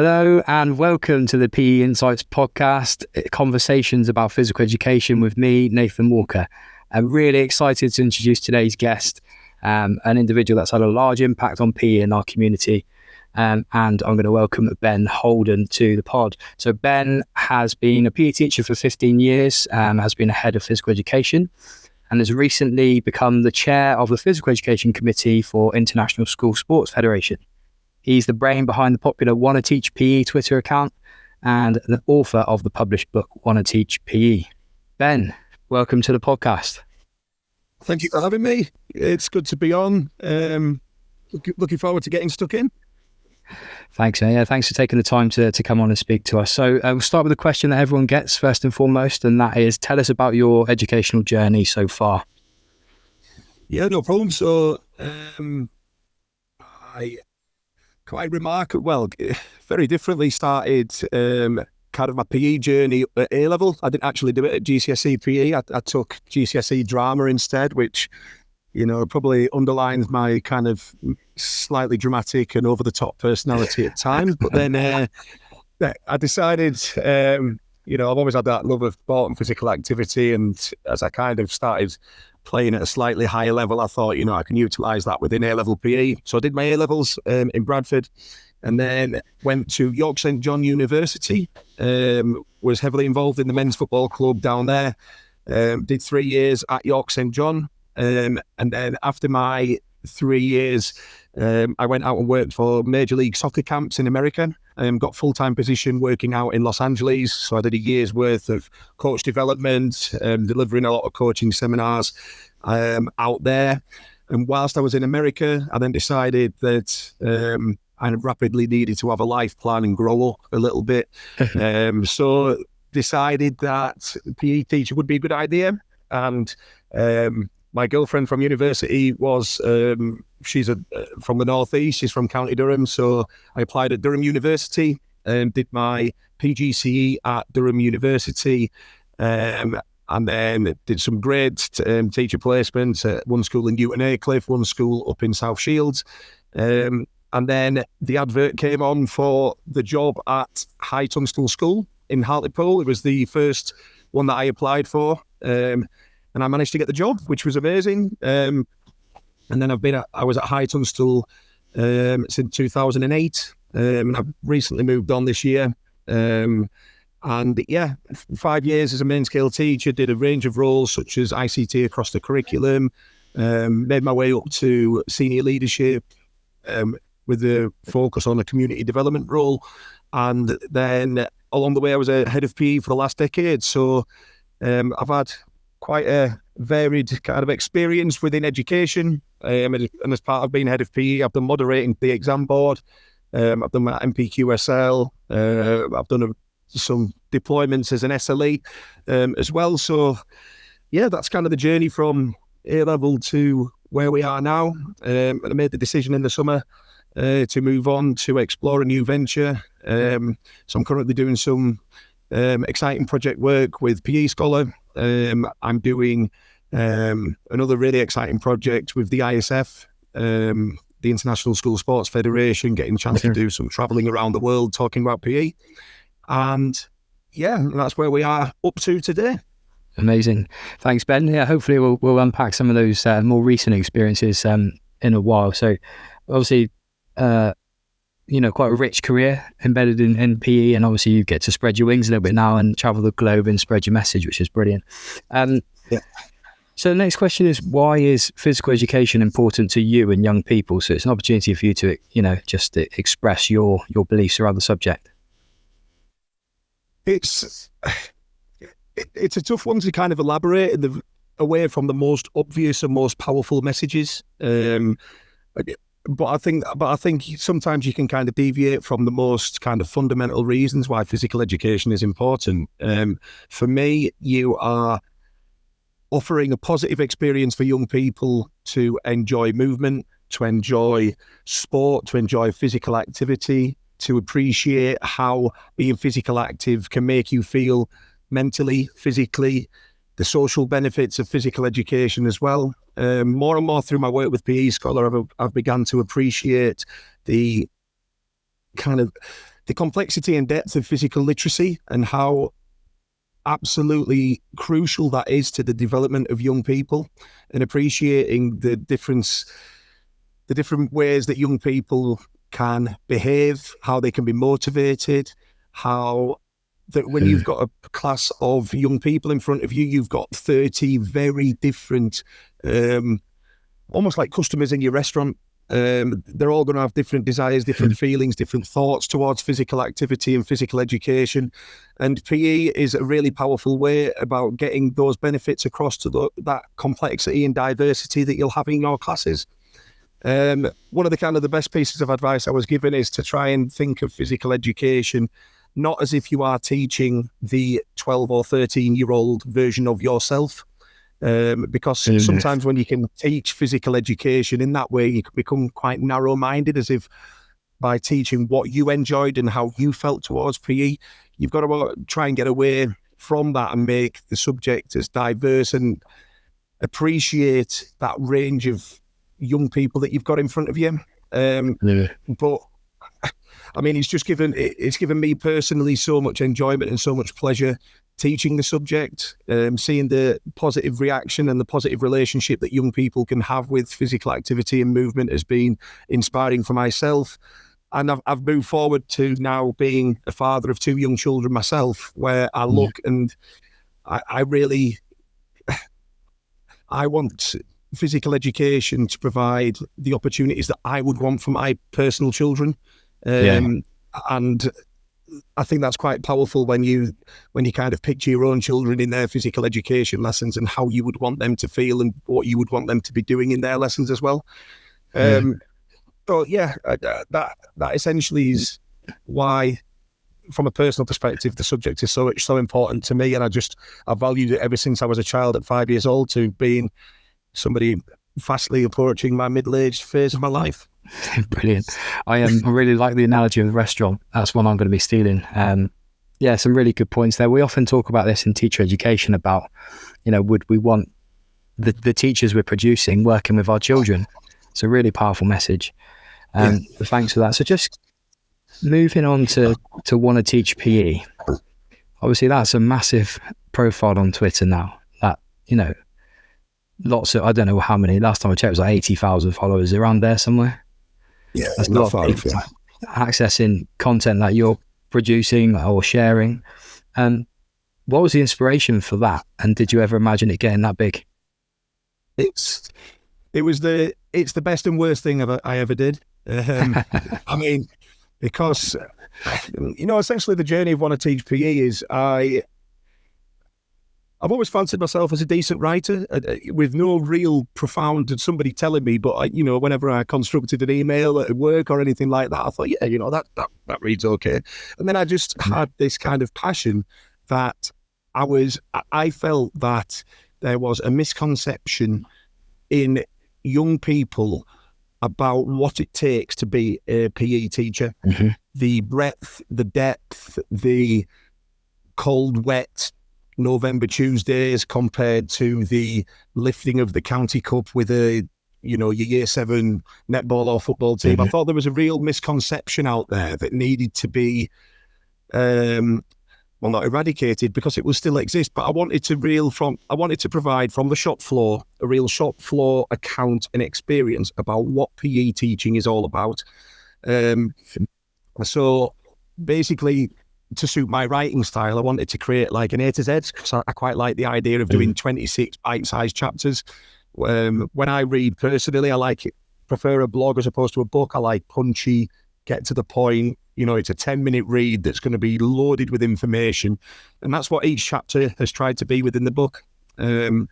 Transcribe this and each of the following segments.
Hello and welcome to the PE Insights podcast, conversations about physical education with me, Nathan Walker. I'm really excited to introduce today's guest, an individual that's had a large impact on PE in our community. And I'm going to welcome Ben Holden to the pod. So Ben has been a PE teacher for 15 years, has been a head of physical education, and has recently become the chair of the Physical Education Committee for International School Sports Federation. He's the brain behind the popular Wanna Teach PE Twitter account and the author of the published book, Wanna Teach PE. Ben, welcome to the podcast. Thank you for having me. It's good to be on. Looking forward to getting stuck in. Thanks. Thanks for taking the time to come on and speak to us. So we'll start with a question that everyone gets first and foremost, and that is, tell us about your educational journey so far. Yeah, no problem. So I quite remarkable, well, very differently started kind of my PE journey at A-level. I didn't actually do it at GCSE PE. I took GCSE drama instead, which, you know, probably underlines my kind of slightly dramatic and over-the-top personality at times. But then I decided, you know, I've always had that love of sport and physical activity. And as I kind of started playing at a slightly higher level, I thought, you know, I can utilise that within A-level PE. So I did my A-levels in Bradford, and then went to York St John University, was heavily involved in the men's football club down there, did 3 years at York St John. And then after my 3 years, I went out and worked for Major League Soccer camps in America, got full-time position working out in Los Angeles. So I did a year's worth of coach development, delivering a lot of coaching seminars out there. And whilst I was in America, I then decided that I rapidly needed to have a life plan and grow up a little bit. So decided that PE teacher would be a good idea. And my girlfriend from university was, she's from the Northeast, she's from County Durham. So I applied at Durham University and did my PGCE at Durham University. And then did some great teacher placements at one school in Newton Aycliffe, one school up in South Shields. And then the advert came on for the job at High Tunstall School in Hartlepool. It was the first one that I applied for. And I managed to get the job, which was amazing. And then I was at High Tunstall since 2008. And I've recently moved on this year. And yeah, 5 years as a main scale teacher, did a range of roles such as ICT across the curriculum, made my way up to senior leadership with a focus on a community development role. And then along the way, I was a head of PE for the last decade. So I've had quite a varied kind of experience within education. And as part of being head of PE, I've done moderating the exam board. I've done my MPQSL. I've done some deployments as an SLE as well. So yeah, that's kind of the journey from A-level to where we are now. And I made the decision in the summer to move on to explore a new venture. So I'm currently doing some exciting project work with PE Scholar. I'm doing another really exciting project with the ISF, the International School Sports Federation, getting a chance to do some travelling around the world talking about PE. And yeah, that's where we are up to today. Amazing. Thanks, Ben. Yeah, hopefully we'll unpack some of those more recent experiences in a while. So obviously, you know, quite a rich career embedded in PE, and obviously you get to spread your wings a little bit now and travel the globe and spread your message, which is brilliant. Yeah. So the next question is, why is physical education important to you and young people? So it's an opportunity for you to, you know, just to express your beliefs around the subject. It's a tough one to kind of elaborate away from the most obvious and most powerful messages. But I think sometimes you can kind of deviate from the most kind of fundamental reasons why physical education is important. For me, you are offering a positive experience for young people to enjoy movement, to enjoy sport, to enjoy physical activity, to appreciate how being physical active can make you feel mentally, physically, the social benefits of physical education as well. More and more through my work with PE Scholar, I've begun to appreciate the kind of the complexity and depth of physical literacy and how absolutely crucial that is to the development of young people, and appreciating the different ways that young people can behave, how they can be motivated, how that when you've got a class of young people in front of you, you've got 30 very different, almost like customers in your restaurant. They're all going to have different desires, different feelings, different thoughts towards physical activity and physical education. And PE is a really powerful way about getting those benefits across to that complexity and diversity that you'll have in your classes. One of the best pieces of advice I was given is to try and think of physical education not as if you are teaching the 12 or 13-year-old version of yourself. Because sometimes when you can teach physical education in that way, you can become quite narrow-minded, as if by teaching what you enjoyed and how you felt towards PE, you've got to try and get away from that and make the subject as diverse and appreciate that range of young people that you've got in front of you. But I mean, it's given me personally so much enjoyment and so much pleasure teaching the subject, seeing the positive reaction and the positive relationship that young people can have with physical activity and movement has been inspiring for myself. And I've moved forward to now being a father of 2 young children myself, where I look and I really want physical education to provide the opportunities that I would want for my personal children. And I think that's quite powerful when you kind of picture your own children in their physical education lessons and how you would want them to feel and what you would want them to be doing in their lessons as well. So yeah, that essentially is why, from a personal perspective, the subject is so important to me, and I valued it ever since I was a child at 5 years old to being somebody fastly approaching my middle-aged phase of my life. Brilliant. I really like the analogy of the restaurant. That's one I'm going to be stealing. Yeah, some really good points there. We often talk about this in teacher education about, would we want the teachers we're producing working with our children? It's a really powerful message. Thanks for that. So just moving on to want to teach PE. Obviously, that's a massive profile on Twitter now. That, lots of, I don't know how many, last time I checked it was like 80,000 followers around there somewhere. Yeah, that's not far off, yeah. Accessing content that you're producing or sharing. What was the inspiration for that? And did you ever imagine it getting that big? It's the best and worst thing I ever did. I mean, because, essentially the journey of want to teach PE is I've always fancied myself as a decent writer with no real profound somebody telling me, but whenever I constructed an email at work or anything like that, I thought, that reads okay. And then I just had this kind of passion that I felt that there was a misconception in young people about what it takes to be a PE teacher. The breadth, the depth, the cold, wet November Tuesdays compared to the lifting of the county cup with your year 7 netball or football team. I thought there was a real misconception out there that needed to be, not eradicated because it will still exist, but I wanted to provide from the shop floor, a real shop floor account and experience about what PE teaching is all about. So basically, to suit my writing style, I wanted to create like an A to Z, because I quite like the idea of doing 26 bite-sized chapters. When I read personally, prefer a blog as opposed to a book. I like punchy, get to the point. It's a 10-minute read that's going to be loaded with information. And that's what each chapter has tried to be within the book. And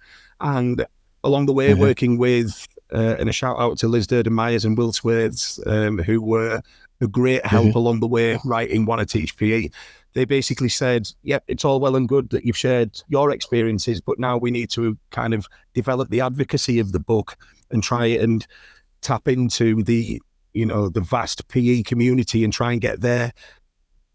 along the way, working with, and a shout out to Liz Durden-Myers and Will Swaiths, who were a great help along the way writing Want to Teach PE. They basically said, yep, it's all well and good that you've shared your experiences, but now we need to kind of develop the advocacy of the book and try and tap into the vast PE community and try and get their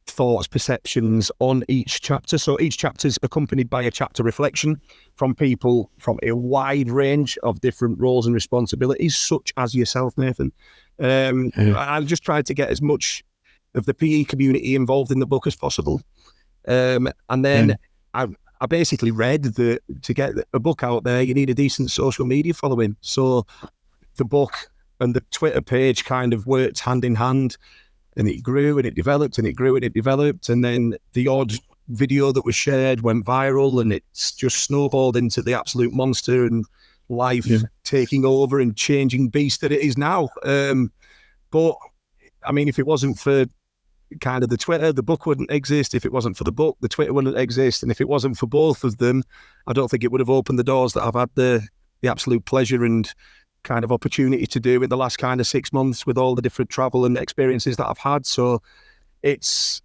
thoughts, perceptions on each chapter. So each chapter is accompanied by a chapter reflection from people from a wide range of different roles and responsibilities, such as yourself, Nathan. I just tried to get as much of the PE community involved in the book as possible. And then I basically read that to get a book out there, you need a decent social media following. So the book and the Twitter page kind of worked hand in hand, and it grew and it developed and it grew and it developed. And then the odd video that was shared went viral, and it's just snowballed into the absolute monster and life taking over and changing beast that it is now. But I mean, if it wasn't for kind of the Twitter, the book wouldn't exist. If it wasn't for the book, the Twitter wouldn't exist. And if it wasn't for both of them, I don't think it would have opened the doors that I've had the absolute pleasure and kind of opportunity to do in the last kind of 6 months with all the different travel and experiences that I've had. So it's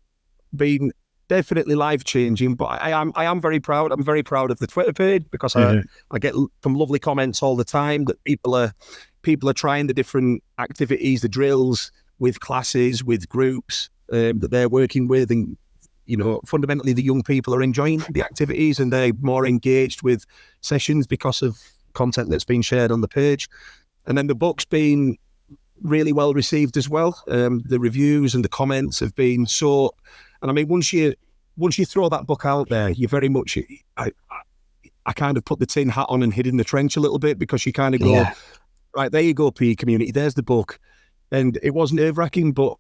been definitely life-changing, but I am very proud. I'm very proud of the Twitter page because I get some lovely comments all the time that people are trying the different activities, the drills with classes, with groups that they're working with, and fundamentally the young people are enjoying the activities and they're more engaged with sessions because of content that's been shared on the page. And then the book's been really well received as well. The reviews and the comments have been so. And I mean, once you throw that book out there, you very much, I kind of put the tin hat on and hid in the trench a little bit, because you kind of go, right, there you go, PE community, there's the book. And it was nerve-wracking, but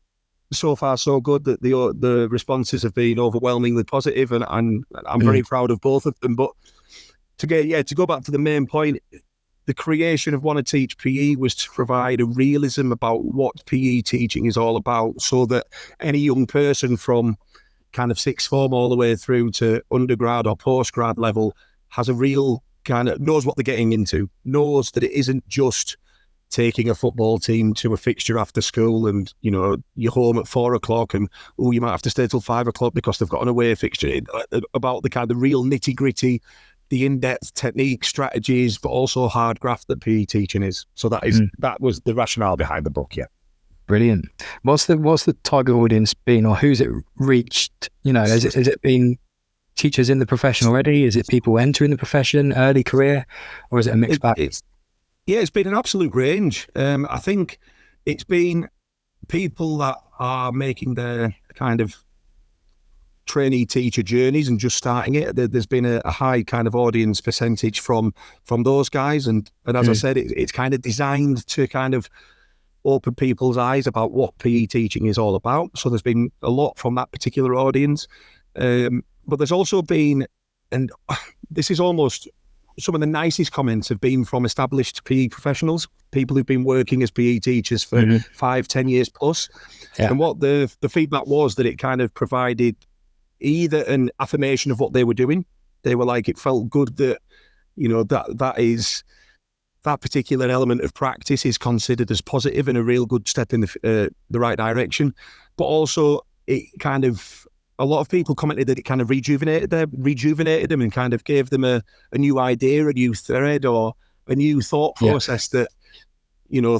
so far so good that the responses have been overwhelmingly positive, and I'm very proud of both of them. But to go back to the main point, the creation of Want to Teach PE was to provide a realism about what PE teaching is all about, so that any young person from kind of sixth form all the way through to undergrad or postgrad level has a real kind of knows what they're getting into, knows that it isn't just taking a football team to a fixture after school and, you're home at 4 o'clock and, you might have to stay till 5 o'clock because they've got an away fixture. About the kind of real nitty gritty, the in-depth technique, strategies, but also hard graft that PE teaching is. So that was the rationale behind the book. Yeah. Brilliant. What's the target audience been, or who's it reached? Has it been teachers in the profession already? Is it people entering the profession, early career, or is it a mixed bag? It's been an absolute range. I think it's been people that are making their kind of trainee teacher journeys and just starting it. There's been a high kind of audience percentage from those guys. And as I said, it's kind of designed to kind of open people's eyes about what PE teaching is all about. So there's been a lot from that particular audience. But there's also been, and this is almost, some of the nicest comments have been from established PE professionals, people who've been working as PE teachers for 5-10 years plus. Yeah. And what the feedback was that it kind of provided either an affirmation of what they were doing. They were like, it felt good that, that particular element of practice is considered as positive and a real good step in the right direction. But also it kind of, a lot of people commented that it kind of rejuvenated them and kind of gave them a new idea, a new thread, or a new thought process that,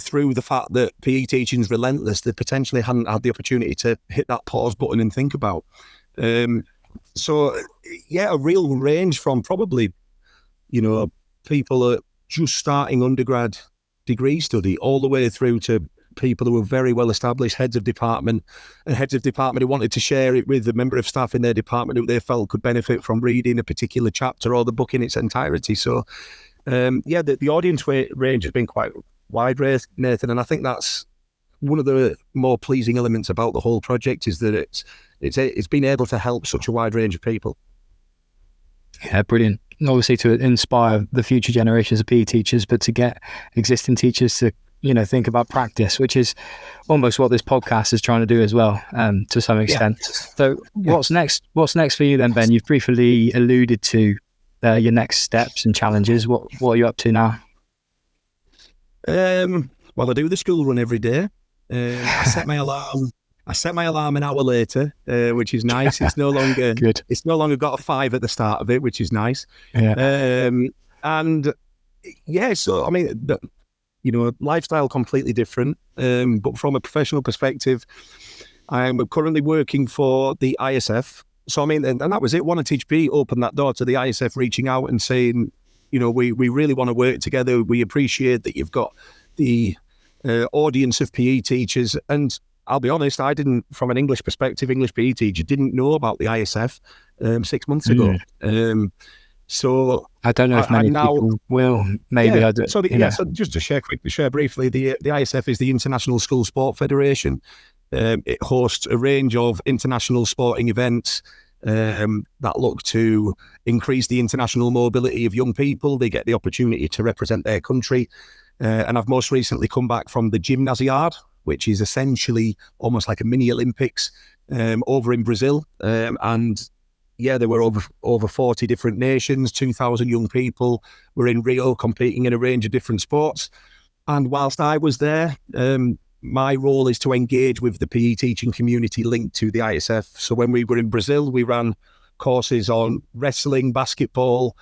through the fact that PE teaching is relentless, they potentially hadn't had the opportunity to hit that pause button and think about. So, a real range from probably, people are just starting undergrad degree study all the way through to people who are very well established, heads of department who wanted to share it with a member of staff in their department who they felt could benefit from reading a particular chapter or the book in its entirety. So, the audience range has been quite wide, Nathan, and I think that's one of the more pleasing elements about the whole project, is that it's been able to help such a wide range of people. Yeah, brilliant. Obviously to inspire the future generations of PE teachers, but to get existing teachers to think about practice, which is almost what this podcast is trying to do as well, to some extent. So what's next for you then, Ben? You've briefly alluded to your next steps and challenges. What are you up to now? Well, I do the school run every day. I set my alarm an hour later, which is nice. It's no longer good. It's no longer got a 5 at the start of it, which is nice. Yeah. So I mean, lifestyle completely different. But from a professional perspective, I'm currently working for the ISF. So I mean, and that was it. Want to Teach PE opened that door to the ISF reaching out and saying, we really want to work together. We appreciate that you've got the audience of PE teachers. And I'll be honest, I didn't, from an English perspective, English PE teacher, didn't know about the ISF 6 months ago. So I don't know if many people will. Maybe I do. So just to share briefly, the ISF is the International School Sport Federation. It hosts a range of international sporting events that look to increase the international mobility of young people. They get the opportunity to represent their country. And I've most recently come back from the Gymnasiad, which is essentially almost like a mini Olympics over in Brazil. And yeah, there were over 40 different nations, 2,000 young people were in Rio competing in a range of different sports. And whilst I was there, my role is to engage with the PE teaching community linked to the ISF. So when we were in Brazil, we ran courses on wrestling, basketball,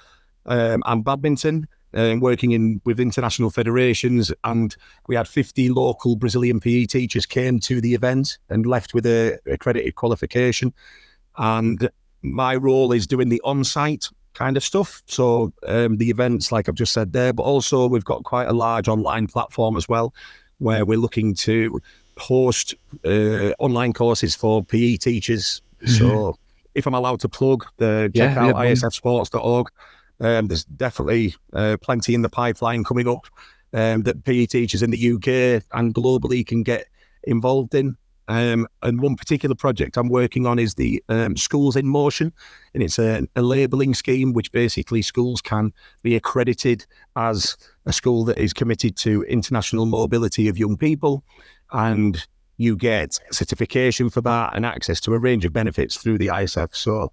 and badminton, working with international federations. And we had 50 local Brazilian PE teachers came to the event and left with a accredited qualification. And my role is doing the on-site kind of stuff. So the events, like I've just said there, but also we've got quite a large online platform as well, where we're looking to host online courses for PE teachers. So if I'm allowed to plug, check out isfsports.org. There's definitely plenty in the pipeline coming up that PE teachers in the UK and globally can get involved in. And one particular project I'm working on is the Schools in Motion, and it's a labelling scheme which basically schools can be accredited as a school that is committed to international mobility of young people, and you get certification for that and access to a range of benefits through the ISF. So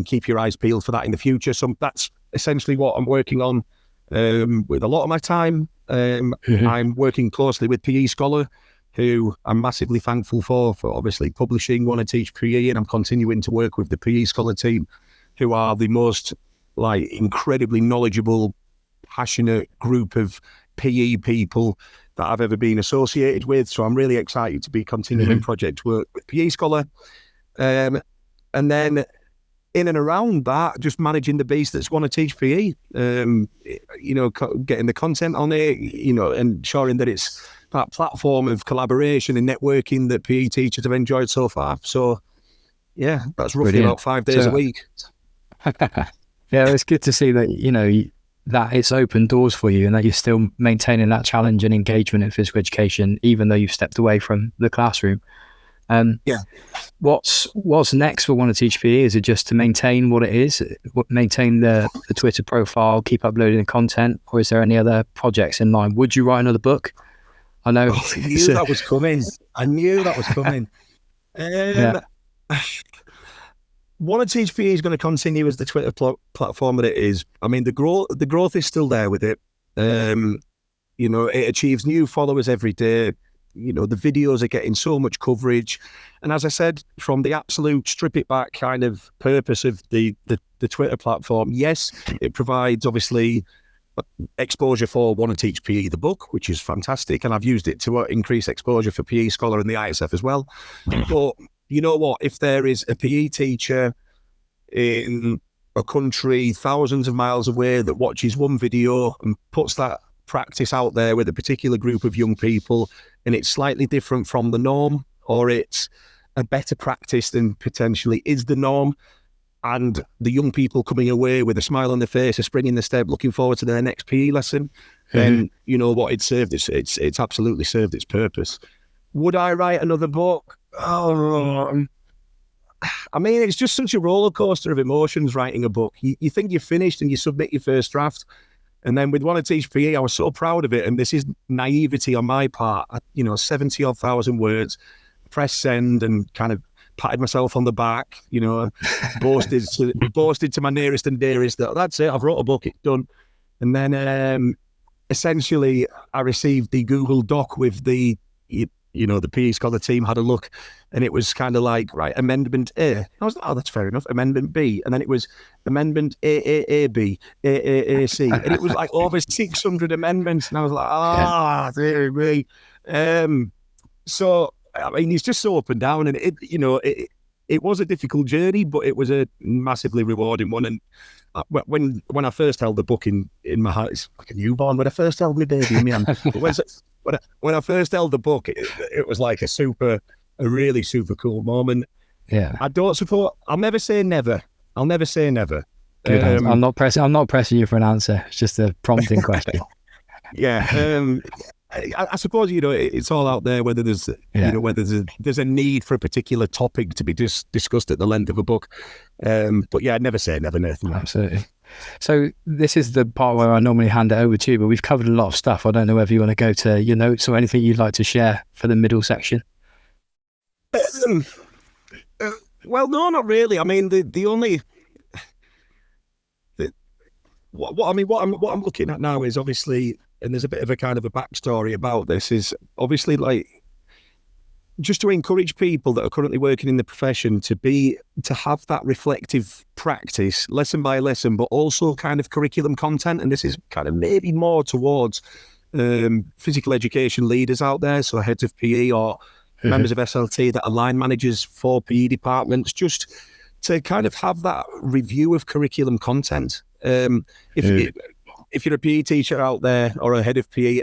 keep your eyes peeled for that in the future. So that's essentially what I'm working on with a lot of my time. I'm working closely with PE Scholar, who I'm massively thankful for obviously publishing Want to Teach PE, and I'm continuing to work with the PE Scholar team, who are the most incredibly knowledgeable, passionate group of PE people that I've ever been associated with. So I'm really excited to be continuing project work with PE Scholar. And then in and around that, just managing the beast that's Want to Teach PE, getting the content on it, ensuring that it's that platform of collaboration and networking that PE teachers have enjoyed so far. So, yeah, that's roughly about 5 days a week. Yeah, it's good to see that, that it's opened doors for you and that you're still maintaining that challenge and engagement in physical education, even though you've stepped away from the classroom. What's next for Want to Teach PE? Is it just to maintain what it is, maintain the Twitter profile, keep uploading the content, or is there any other projects in mind? Would you write another book? I know. I knew that was coming. Want to Teach PE is going to continue as the Twitter platform that it is. I mean, the growth is still there with it. It achieves new followers every day. The videos are getting so much coverage. And as I said, from the absolute strip it back kind of purpose of the Twitter platform, yes, it provides obviously exposure for Want to Teach PE, the book, which is fantastic. And I've used it to increase exposure for PE Scholar and the ISF as well. But you know what? If there is a PE teacher in a country thousands of miles away that watches one video and puts that practice out there with a particular group of young people, and it's slightly different from the norm, or it's a better practice than potentially is the norm, and the young people coming away with a smile on their face, a spring in the step, looking forward to their next PE lesson, then you know what, it's absolutely served its purpose. Would I write another book? I mean, it's just such a roller coaster of emotions writing a book. You think you're finished and you submit your first draft, and then with Want to Teach PE, I was so proud of it, and this is naivety on my part. 70-odd thousand words, press send, and kind of patted myself on the back, boasted to my nearest and dearest that that's it, I've wrote a book, it's done. And then essentially I received the Google Doc with the PE Scholar team had a look, and it was kind of like, right, Amendment A. I was like, oh, that's fair enough. Amendment B. And then it was Amendment AAAB, AAAC. And it was like over 600 amendments. And I was like, dear me. So, I mean, it's just so up and down. And, it was a difficult journey, but it was a massively rewarding one. And when I first held the book in my hand, it's like a newborn. When I first held my baby in my hand, but when I first held the book, it was like a really super cool moment. Yeah. I'll never say never. I'll never say never. Good answer. I'm not pressing you for an answer. It's just a prompting question. Yeah. I suppose, it's all out there whether there's, whether there's a need for a particular topic to be discussed at the length of a book. But yeah, I'd never say never, Nathan. Absolutely. So this is the part where I normally hand it over to you, but we've covered a lot of stuff. I don't know whether you want to go to your notes or anything you'd like to share for the middle section. Well, no, not really. I mean, what I'm looking at now is obviously, and there's a bit of a kind of a backstory about this, is obviously like just to encourage people that are currently working in the profession to have that reflective practice, lesson by lesson, but also kind of curriculum content. And this is kind of maybe more towards physical education leaders out there, so heads of PE or members of SLT that are line managers for PE departments, just to kind of have that review of curriculum content. If you're a PE teacher out there or a head of PE,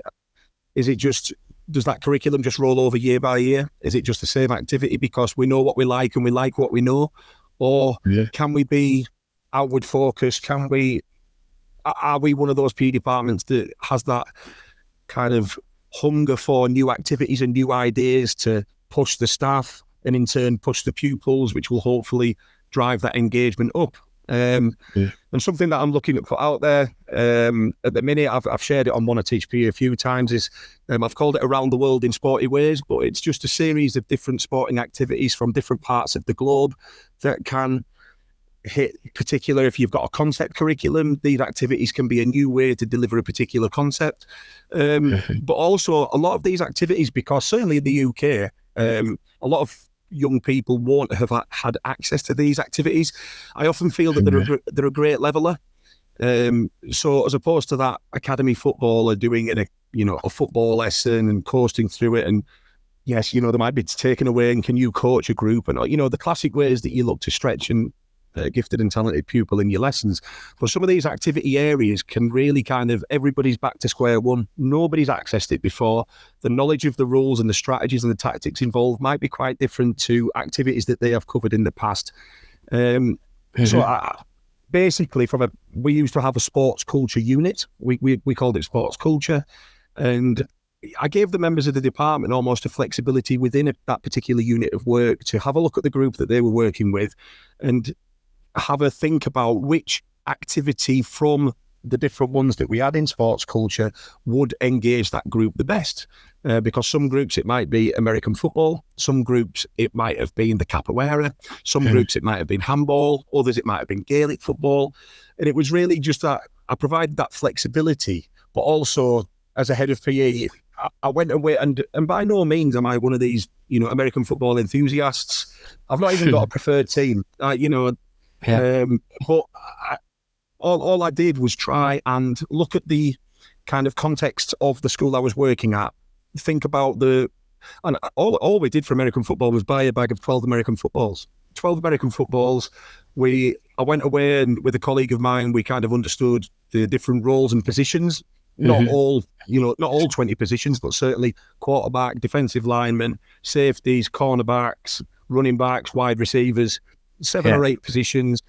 does that curriculum just roll over year by year? Is it just the same activity because we know what we like and we like what we know? Or can we be outward focused? Are we one of those PE departments that has that kind of hunger for new activities and new ideas to push the staff and in turn push the pupils, which will hopefully drive that engagement up? And something that I'm looking to put out there at the minute, I've shared it on Wanna Teach PE a few times, is I've called it Around the World in Sporty Ways, but it's just a series of different sporting activities from different parts of the globe that can hit particular. If you've got a concept curriculum, these activities can be a new way to deliver a particular concept. But also a lot of these activities, because certainly in the UK, a lot of young people won't have had access to these activities. I often feel that they're a great leveler. So as opposed to that academy footballer doing a football lesson and coasting through it, and yes, they might be taken away and can you coach a group and the classic ways that you look to stretch and gifted and talented pupil in your lessons. But some of these activity areas can really kind of, everybody's back to square one. Nobody's accessed it before. The knowledge of the rules and the strategies and the tactics involved might be quite different to activities that they have covered in the past. So basically, we used to have a sports culture unit. We called it sports culture. And I gave the members of the department almost a flexibility within that particular unit of work to have a look at the group that they were working with and have a think about which activity from the different ones that we had in sports culture would engage that group the best. Because some groups it might be American football, some groups it might have been the capoeira, some groups it might have been handball, others it might have been Gaelic football. And it was really just that I provided that flexibility, but also as a head of PE, I went away and by no means am I one of these, American football enthusiasts. I've not even got a preferred team, but all I did was try and look at the kind of context of the school I was working at, think about and all we did for American football was buy a bag of 12 American footballs. 12 American footballs. I went away and with a colleague of mine, we kind of understood the different roles and positions. Not all 20 positions, but certainly quarterback, defensive linemen, safeties, cornerbacks, running backs, wide receivers, 7 or 8 positions,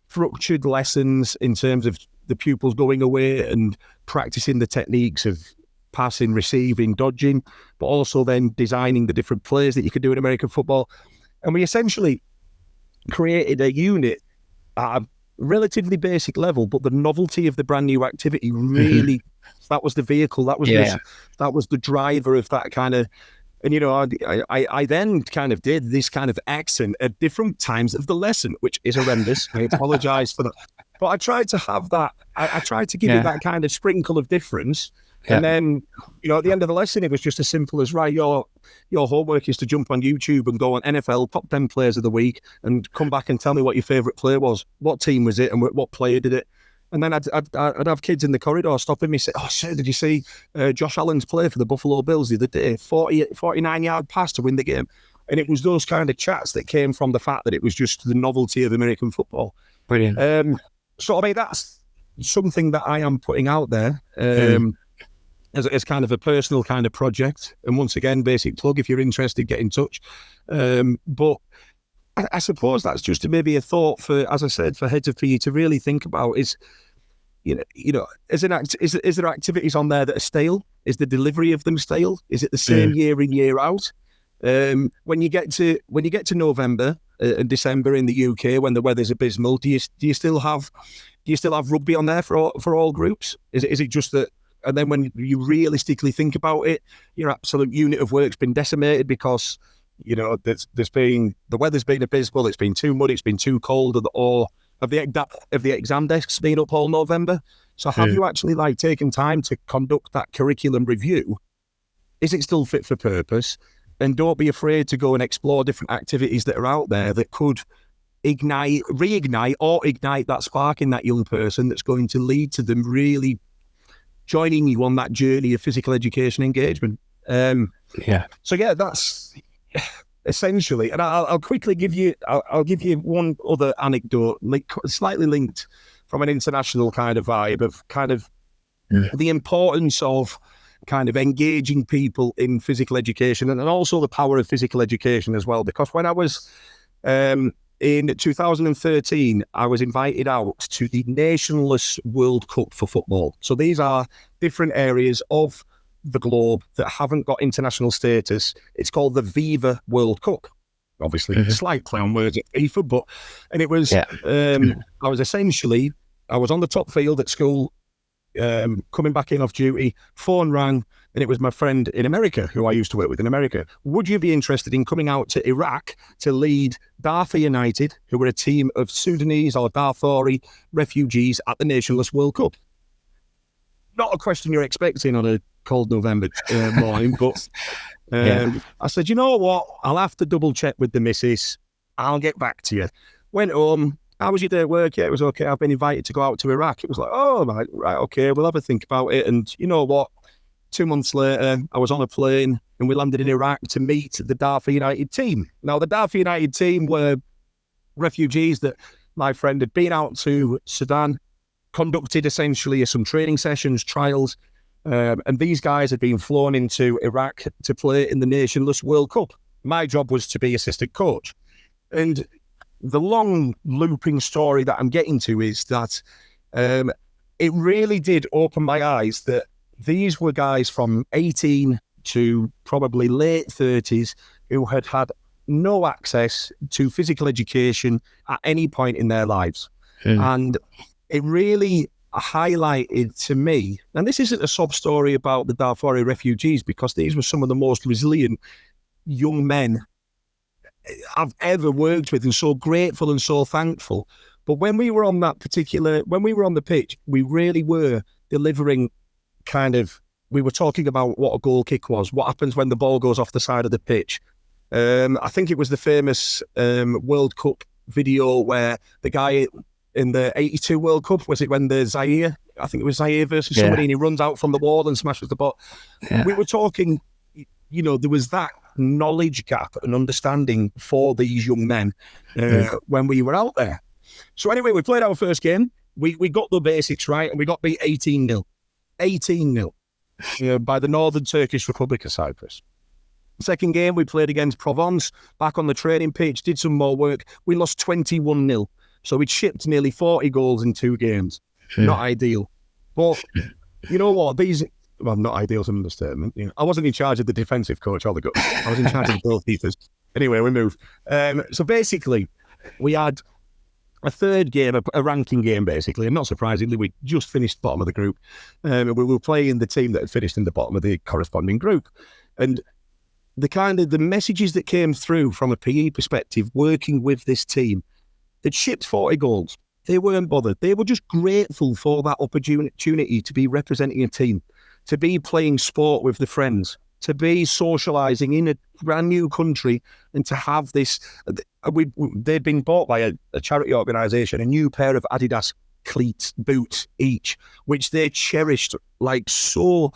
structured lessons in terms of the pupils going away and practicing the techniques of passing, receiving, dodging, but also then designing the different plays that you could do in American football. And we essentially created a unit at a relatively basic level, but the novelty of the brand new activity really, that was the vehicle, that was the driver of that kind of. And, I then kind of did this kind of accent at different times of the lesson, which is horrendous. I apologize for that. But I tried to have that, I tried to give it that kind of sprinkle of difference. And then, at the end of the lesson, it was just as simple as, right, your homework is to jump on YouTube and go on NFL top 10 players of the week and come back and tell me what your favourite player was. What team was it and what player did it? And then I'd have kids in the corridor stopping me, say, "Oh, sir, did you see Josh Allen's play for the Buffalo Bills the other day? 49-yard pass to win the game." And it was those kind of chats that came from the fact that it was just the novelty of American football. Brilliant. So, I mean, that's something that I am putting out there as kind of a personal kind of project. And once again, basic plug, if you're interested, get in touch. But I suppose that's just maybe a thought for, as I said, for heads of PE to really think about is, you know, is there activities on there that are stale? Is the delivery of them stale? Is it the same year in, year out? When you get to November and December in the UK, when the weather's abysmal, do you still have rugby on there for all groups? Is it just that? And then when you realistically think about it, your absolute unit of work's been decimated because, you know, the weather's been abysmal, it's been too muddy, it's been too cold, or have the exam desks been up all November? So have you actually taken time to conduct that curriculum review? Is it still fit for purpose? And don't be afraid to go and explore different activities that are out there that could reignite or ignite that spark in that young person that's going to lead to them really joining you on that journey of physical education engagement. So yeah, that's essentially. And I'll quickly give you. I'll give you one other anecdote, slightly linked from an international kind of vibe of kind of the importance of kind of engaging people in physical education and also the power of physical education as well. Because when I was in 2013, I was invited out to the Nationless World Cup for football. So these are different areas of the globe that haven't got international status. It's called the Viva World Cup. Obviously, slight play on words at FIFA, and it was, I was on the top field at school, coming back in off duty, phone rang, and it was my friend in America, who I used to work with in America. Would you be interested in coming out to Iraq to lead Darfur United, who were a team of Sudanese or Darfuri refugees at the Nationless World Cup? Not a question you're expecting on a cold November morning, but I said, you know what? I'll have to double check with the missus. I'll get back to you. Went home. How was your day at work? Yeah, it was okay. I've been invited to go out to Iraq. It was like, oh, right, okay, we'll have a think about it. And you know what? 2 months later, I was on a plane and we landed in Iraq to meet the Darfur United team. Now, the Darfur United team were refugees that my friend had been out to Sudan, conducted essentially some training sessions, trials, and these guys had been flown into Iraq to play in the Nationless World Cup. My job was to be assistant coach. And the long looping story that I'm getting to is that it really did open my eyes that these were guys from 18 to probably late 30s who had had no access to physical education at any point in their lives. And it really highlighted to me, and this isn't a sob story about the Darfuri refugees, because these were some of the most resilient young men I've ever worked with, and so grateful and so thankful. But when we were on the pitch, we really were delivering we were talking about what a goal kick was, what happens when the ball goes off the side of the pitch. I think it was the famous World Cup video where the guy in the 82 World Cup, was it when Zaire versus somebody, and he runs out from the wall and smashes the ball. We were talking, there was that knowledge gap and understanding for these young men when we were out there. So anyway, we played our first game. We got the basics right, and we got beat 18-0. 18-0 by the Northern Turkish Republic of Cyprus. Second game, we played against Provence, back on the training pitch, did some more work. We lost 21-0. So we'd shipped nearly 40 goals in 2 games. Not ideal. But you know what? Not ideal is an understatement. I wasn't in charge of the defensive coach or the goal. I was in charge of the goalkeepers. Anyway, we moved. So basically, we had a third game, a ranking game, basically. And not surprisingly, we just finished bottom of the group. We were playing the team that had finished in the bottom of the corresponding group. And the messages that came through from a PE perspective, working with this team, they'd shipped 40 goals. They weren't bothered. They were just grateful for that opportunity to be representing a team, to be playing sport with the friends, to be socialising in a brand new country, and to have this. They'd been bought by a charity organisation, a new pair of Adidas cleats, boots each, which they cherished like so.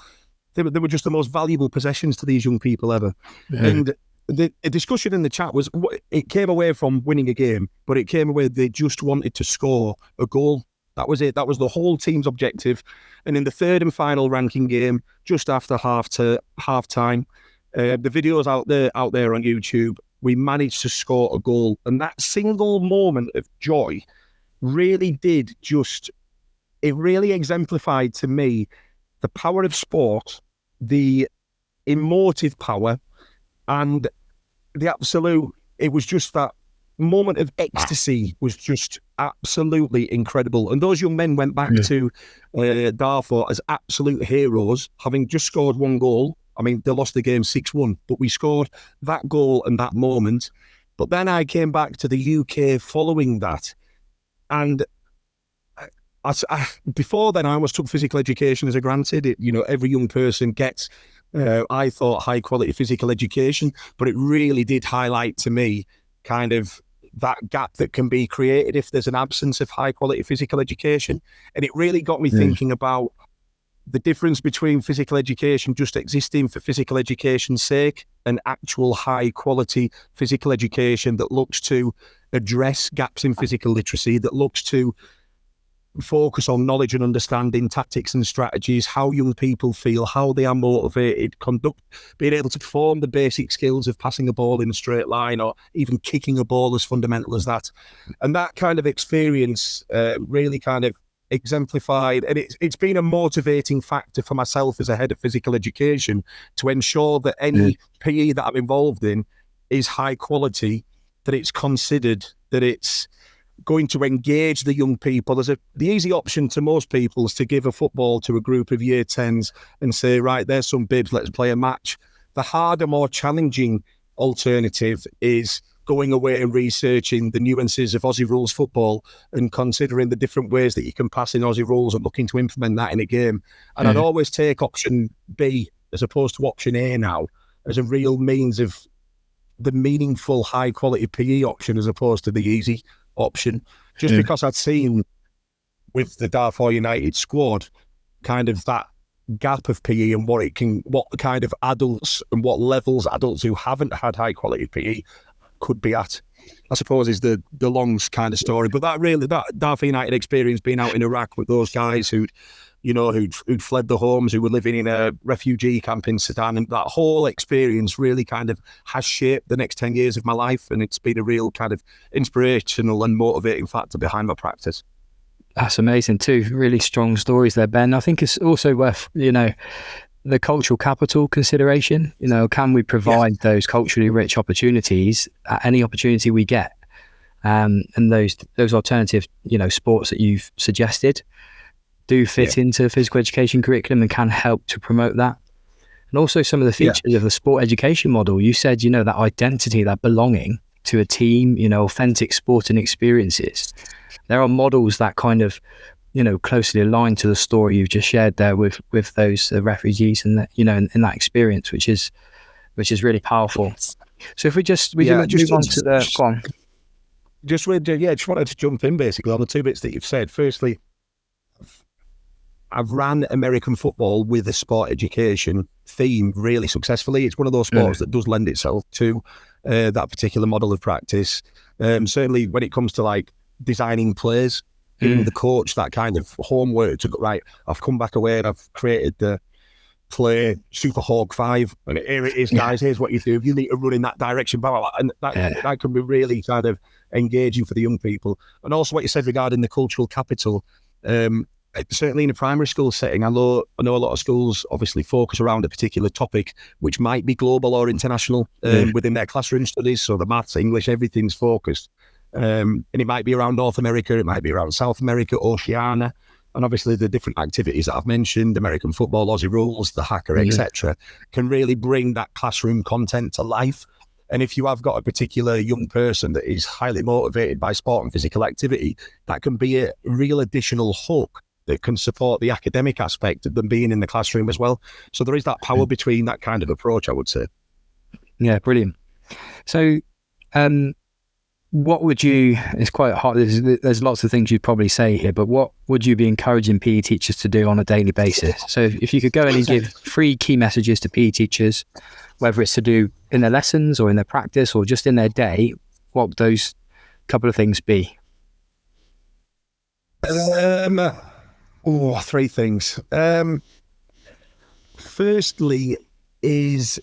They were just the most valuable possessions to these young people ever. And the discussion in the chat was, it came away from winning a game, but it came away they just wanted to score a goal. That was it. That was the whole team's objective. And in the third and final ranking game, just after half time, the video's out there on YouTube. We managed to score a goal, and that single moment of joy really did it really exemplified to me the power of sport, the emotive power, and the absolute. It was just that moment of ecstasy was just absolutely incredible. And those young men went back to Dartford as absolute heroes, having just scored one goal. I mean, they lost the game 6-1, but we scored that goal and that moment. But then I came back to the UK following that. And before then, I always took physical education as a granted. Every young person gets, I thought, high quality physical education, but it really did highlight to me kind of that gap that can be created if there's an absence of high quality physical education. And it really got me thinking about the difference between physical education just existing for physical education's sake and actual high quality physical education that looks to address gaps in physical literacy, that looks to focus on knowledge and understanding, tactics and strategies, how young people feel, how they are motivated, being able to perform the basic skills of passing a ball in a straight line or even kicking a ball, as fundamental as that. And that kind of experience really kind of exemplified, and it's been a motivating factor for myself as a head of physical education to ensure that any PE that I'm involved in is high quality, that it's considered, that it's going to engage the young people. The easy option to most people is to give a football to a group of year 10s and say, right, there's some bibs, let's play a match. The harder, more challenging alternative is going away and researching the nuances of Aussie rules football and considering the different ways that you can pass in Aussie rules and looking to implement that in a game. And I'd always take option B as opposed to option A now as a real means of the meaningful, high quality PE option as opposed to the easy option, just because I'd seen with the Dartford United squad kind of that gap of PE and what kind of adults and what levels adults who haven't had high quality PE could be at, I suppose, is the long kind of story. But that Dartford United experience, being out in Iraq with those guys who'd fled the homes, who were living in a refugee camp in Sudan, and that whole experience really kind of has shaped the next 10 years of my life, and it's been a real kind of inspirational and motivating factor behind my practice. That's amazing too. Really strong stories there, Ben. I think it's also worth, the cultural capital consideration. Can we provide those culturally rich opportunities at any opportunity we get? And those alternative, sports that you've suggested do fit into physical education curriculum and can help to promote that. And also some of the features of the sport education model. You said, that identity, that belonging to a team, authentic sporting experiences. There are models that kind of, closely aligned to the story you've just shared there with those refugees and that, in that experience, which is really powerful. So if we move on to the, go on. Just wanted to jump in basically on the two bits that you've said. Firstly, I've ran American football with a sport education theme really successfully. It's one of those sports that does lend itself to that particular model of practice. Certainly when it comes to like designing plays, giving the coach that kind of homework to go, right, I've come back away and I've created the play Super Hawk 5 and here it is, guys, here's what you do. You need to run in that direction. And that can be really kind of engaging for the young people. And also what you said regarding the cultural capital, certainly in a primary school setting, I know a lot of schools obviously focus around a particular topic, which might be global or international within their classroom studies. So the maths, English, everything's focused. And it might be around North America, it might be around South America, Oceania, and obviously the different activities that I've mentioned, American football, Aussie rules, the hacker, etc., can really bring that classroom content to life. And if you have got a particular young person that is highly motivated by sport and physical activity, that can be a real additional hook that can support the academic aspect of them being in the classroom as well. So there is that power between that kind of approach, I would say. Yeah, brilliant. So what would you, it's quite hard, there's lots of things you'd probably say here, but what would you be encouraging PE teachers to do on a daily basis? So if you could go in and give 3 key messages to PE teachers, whether it's to do in their lessons or in their practice or just in their day, what would those couple of things be? 3 things. Firstly is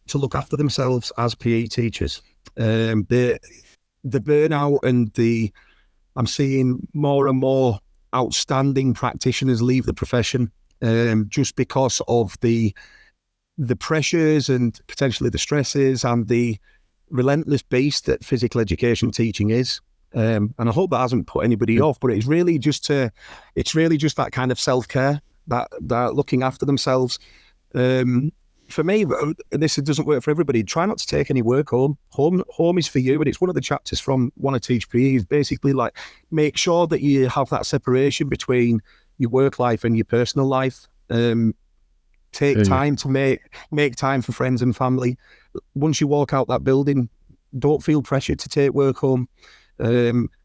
to look after themselves as PE teachers. The burnout and I'm seeing more and more outstanding practitioners leave the profession just because of the pressures and potentially the stresses and the relentless beast that physical education teaching is. And I hope that hasn't put anybody off, but it's really just that kind of self-care, that looking after themselves. For me, this doesn't work for everybody. Try not to take any work home. Home is for you, and it's one of the chapters from Wanna Teach PE is basically like, make sure that you have that separation between your work life and your personal life. Take time to make time for friends and family. Once you walk out that building, don't feel pressured to take work home.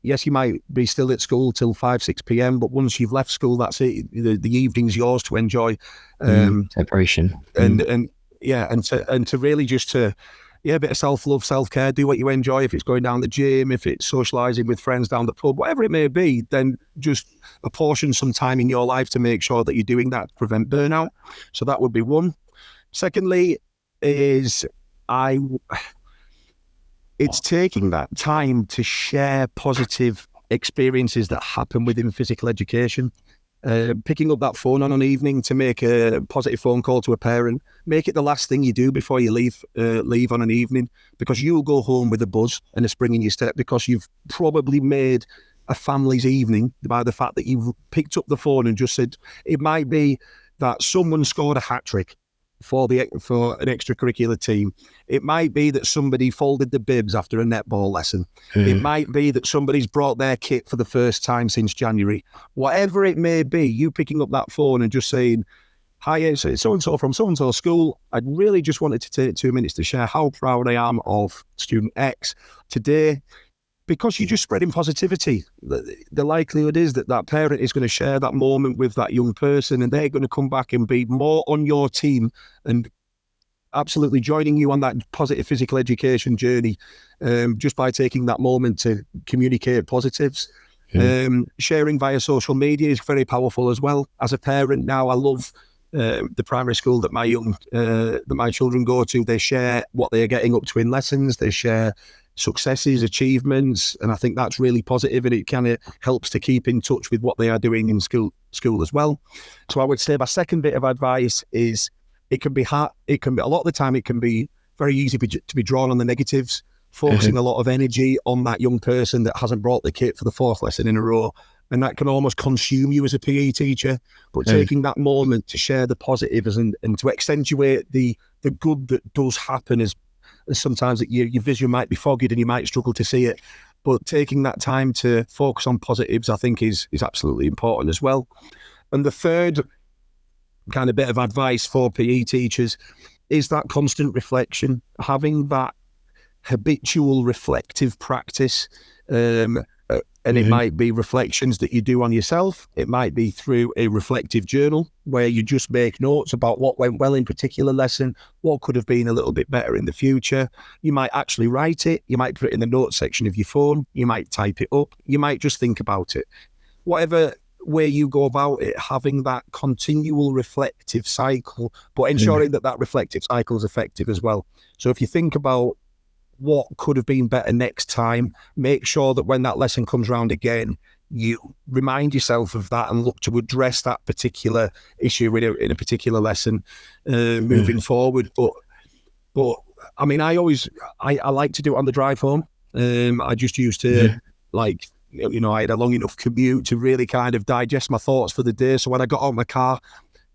Yes, you might be still at school till 5-6 p.m, but once you've left school, that's it. The evening's yours to enjoy. Separation. And to really just a bit of self-love, self-care, do what you enjoy. If it's going down the gym, if it's socialising with friends down the pub, whatever it may be, then just apportion some time in your life to make sure that you're doing that to prevent burnout. So that would be one. Secondly is it's taking that time to share positive experiences that happen within physical education. Picking up that phone on an evening to make a positive phone call to a parent. Make it the last thing you do before you leave on an evening, because you'll go home with a buzz and a spring in your step because you've probably made a family's evening by the fact that you've picked up the phone and just said, it might be that someone scored a hat-trick for an extracurricular team. It might be that somebody folded the bibs after a netball lesson. It might be that somebody's brought their kit for the first time since January. Whatever it may be, you picking up that phone and just saying, hi, it's so-and-so from so-and-so school. I'd really just wanted to take 2 minutes to share how proud I am of student X today. Because you're just spreading positivity. The likelihood is that parent is going to share that moment with that young person, and they're going to come back and be more on your team and absolutely joining you on that positive physical education journey, just by taking that moment to communicate positives. Sharing via social media is very powerful as well. As a parent now, I love the primary school that my children go to. They share what they are getting up to in lessons. They share successes, achievements, and I think that's really positive, and it kind of helps to keep in touch with what they are doing in school as well. So I would say my second bit of advice is it can be hard. It can be a lot of the time. It can be very easy to be drawn on the negatives, focusing a lot of energy on that young person that hasn't brought the kit for the 4th lesson in a row, and that can almost consume you as a PE teacher. But taking that moment to share the positives and to accentuate the good that does happen as sometimes that your vision might be foggy and you might struggle to see it, but taking that time to focus on positives, I think is absolutely important as well. And the third kind of bit of advice for PE teachers is that constant reflection, having that habitual reflective practice. And it might be reflections that you do on yourself. It might be through a reflective journal where you just make notes about what went well in a particular lesson, what could have been a little bit better in the future. You might actually write it. You might put it in the notes section of your phone. You might type it up. You might just think about it. Whatever way you go about it, having that continual reflective cycle, but ensuring that reflective cycle is effective as well. So if you think about what could have been better next time, make sure that when that lesson comes round again, you remind yourself of that and look to address that particular issue in a particular lesson moving forward. But I mean, I like to do it on the drive home. I just used to I had a long enough commute to really kind of digest my thoughts for the day. So when I got out of my car,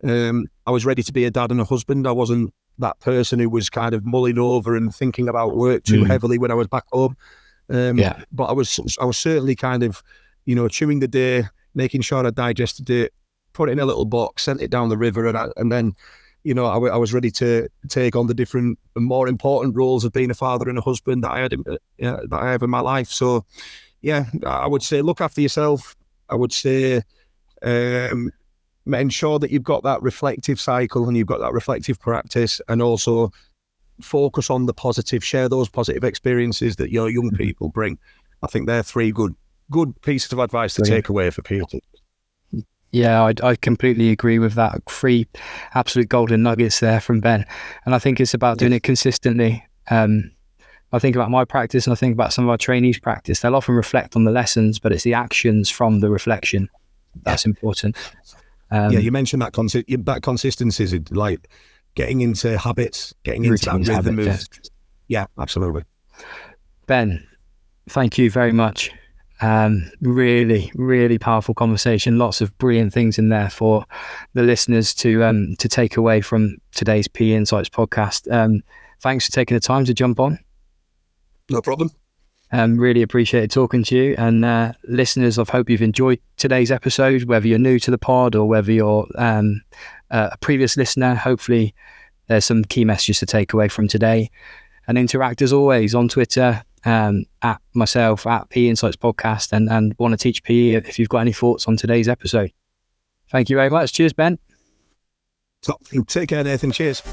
I was ready to be a dad and a husband. I wasn't that person who was kind of mulling over and thinking about work too heavily when I was back home. But I was certainly kind of, chewing the day, making sure I digested it, put it in a little box, sent it down the river, and then, I was ready to take on the different and more important roles of being a father and a husband that I have in my life. So, yeah, I would say look after yourself. I would say ensure that you've got that reflective cycle and you've got that reflective practice, and also focus on the positive, share those positive experiences that your young people bring. I think they're three good pieces of advice to take away for people. Yeah, I completely agree with that. 3 absolute golden nuggets there from Ben. And I think it's about doing it consistently. I think about my practice and I think about some of our trainees' practice. They'll often reflect on the lessons, but it's the actions from the reflection that's important. You mentioned that consistency is like getting into habits, getting into that rhythm. Yeah, absolutely. Ben, thank you very much. Really, really powerful conversation. Lots of brilliant things in there for the listeners to take away from today's PE Insights podcast. Thanks for taking the time to jump on. No problem. Really appreciated talking to you. And listeners, I hope you've enjoyed today's episode, whether you're new to the pod or whether you're a previous listener. Hopefully there's some key messages to take away from today. And interact as always on Twitter, at myself, at PE Insights Podcast, and Want to Teach PE if you've got any thoughts on today's episode. Thank you very much. Cheers, Ben. Take care, Nathan. Cheers.